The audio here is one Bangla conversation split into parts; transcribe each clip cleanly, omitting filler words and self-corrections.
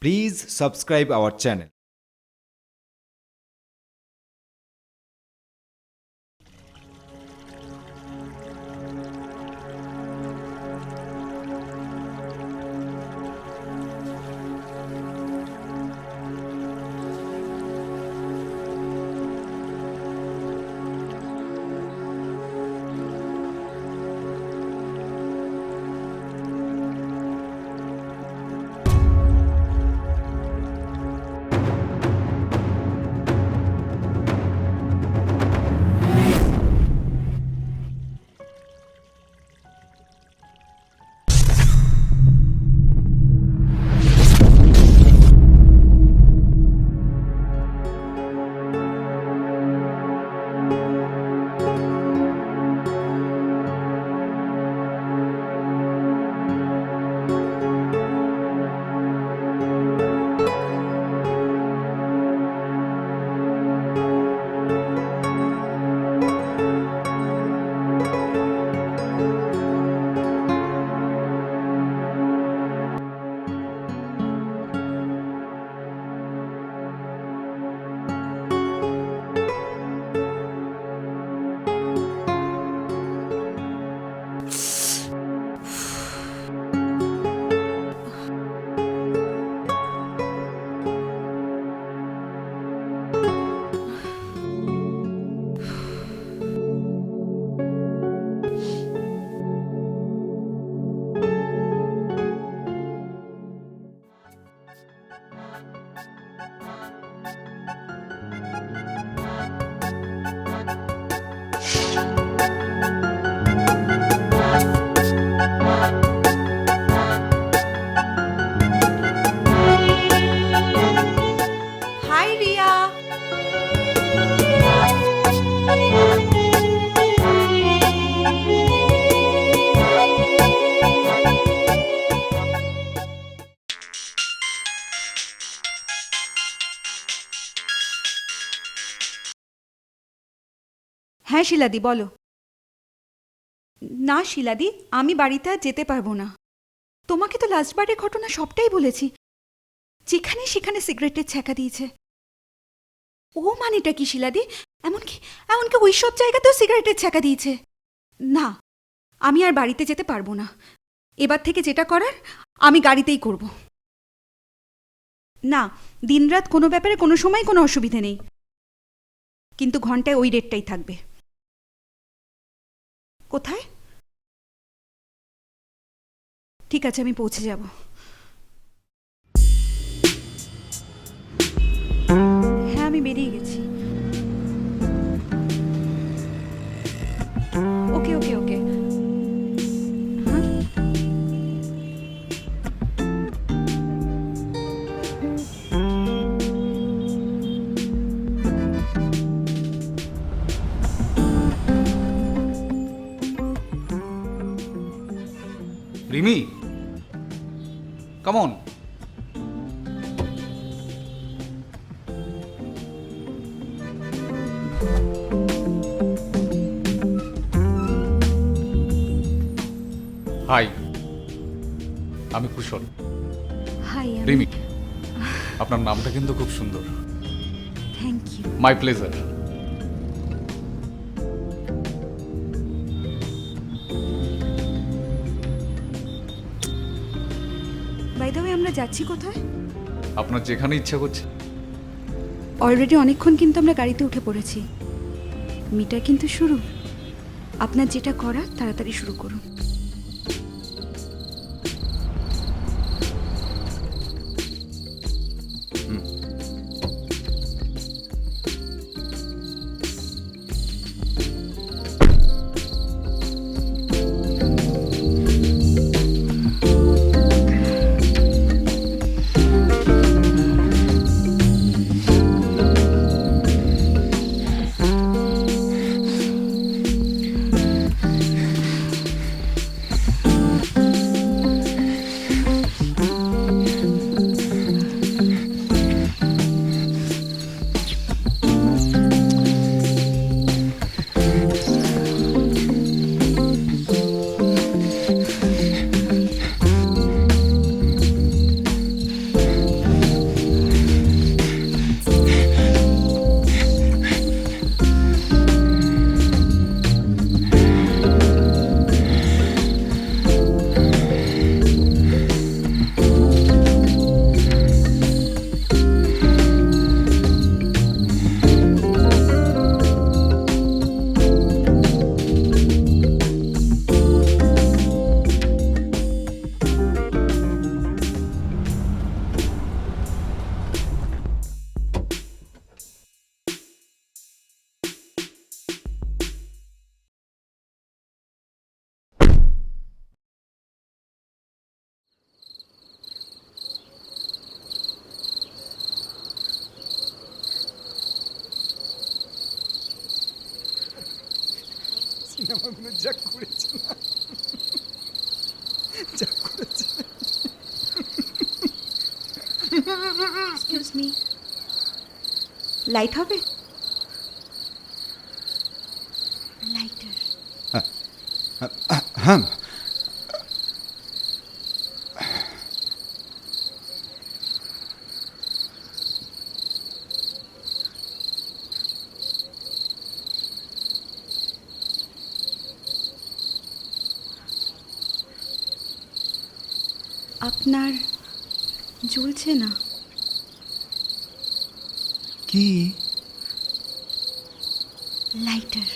Please subscribe our channel. Hi, Ria. হ্যাঁ শিলাদি বলো। না শিলাদি, আমি বাড়িতে আর যেতে পারবো না। তোমাকে তো লাস্টবারের ঘটনা সবটাই বলেছি। যেখানে সেখানে সিগারেটের ছ্যাঁকা দিয়েছে। ও মানেটা কি শিলাদি? এমনকি ওই সব জায়গাতেও সিগারেটের ছ্যাঁকা দিয়েছে। না, আমি আর বাড়িতে যেতে পারবো না। এবার থেকে যেটা করার আমি গাড়িতেই করব। না, দিনরাত কোনো ব্যাপারে কোনো সময় কোনো অসুবিধে নেই, কিন্তু ঘন্টায় ওই রেটটাই থাকবে। কোথায়? ঠিক আছে, আমি পৌঁছে যাব। হ্যাঁ, আমি বেরিয়ে গেছি। ওকে ওকে ওকে। হ্যাঁ, রিমি, come on. হাই, আমি কুশল। হাই। রিমি, আপনার নামটা কিন্তু খুব সুন্দর। Thank you. My pleasure. By the way, আমরা যাচ্ছি কোথায়? আপনার যেখানে ইচ্ছা করছে। অলরেডি অনেকক্ষণ কিন্তু আমরা গাড়িতে উঠে পড়েছি। মিটার কিন্তু শুরু। আপনার যেটা করার তাড়াতাড়ি শুরু করুন। সিনেমাগুলো যা করেছে না, যা করেছে। এক্সকিউজ মি, লাইট হবে? লাইটার। হ্যাঁ, আপনার জ্বলছে না? কি? লাইটার।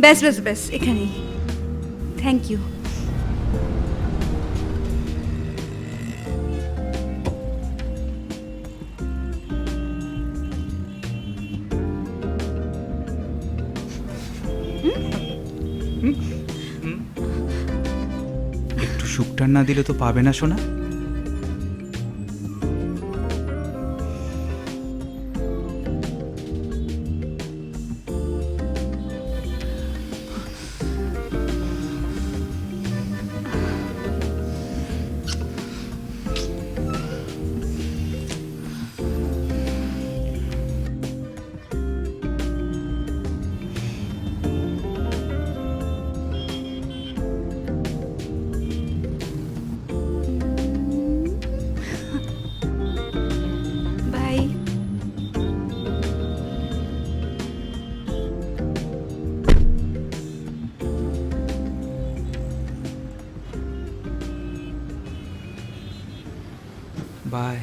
ব্যাস ব্যাস ব্যাস, এখানেই। Thank you. একটু শুকটার না দিলে তো পাবে না সোনা। বাই। বাই।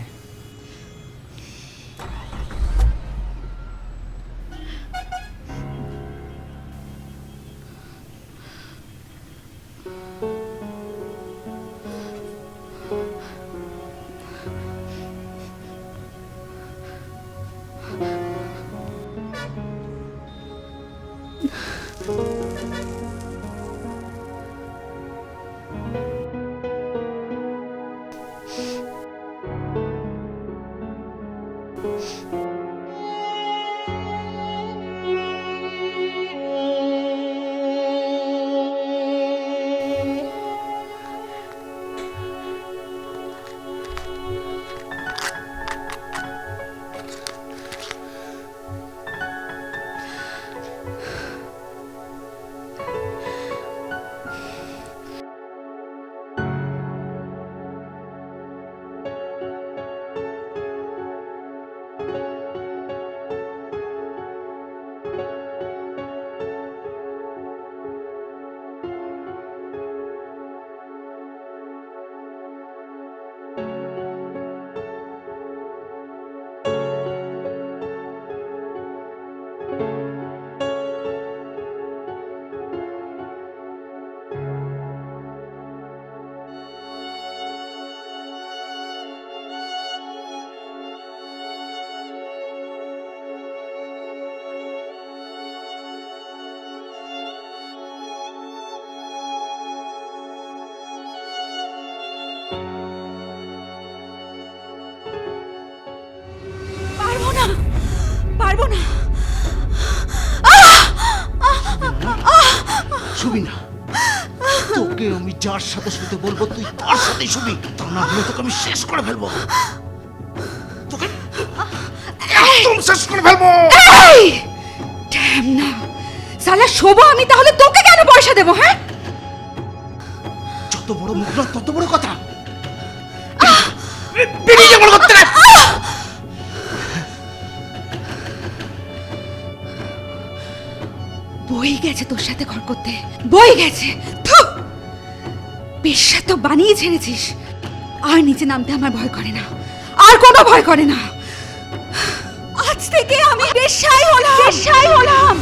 পারবো না, পারবো না। শুবি না, তোকে আমি যার সাথে শুতে বলবো তুই তার সাথেই শুবি, তা না হলে তোকে আমি শেষ করে ফেলবো, তোকে একদম শেষ করে ফেলবো। এই ড্যাম না, সালা শোভা, আমি তাহলে তোকে কেন পয়সা দেবো? হ্যাঁ, যত বড় মুখ না তত বড় কথা। বেরিয়ে যাবো করতে না। বই গেছে তোর সাথে ঘর করতে, বই গেছে। বেশ্যা তো বানিয়ে ছেড়েছিস, আর নিচে নামতে আমার ভয় করে না, আর কোনো ভয় করে না। আজ থেকে আমি বেশ্যাই হলাম, বেশ্যাই হলাম।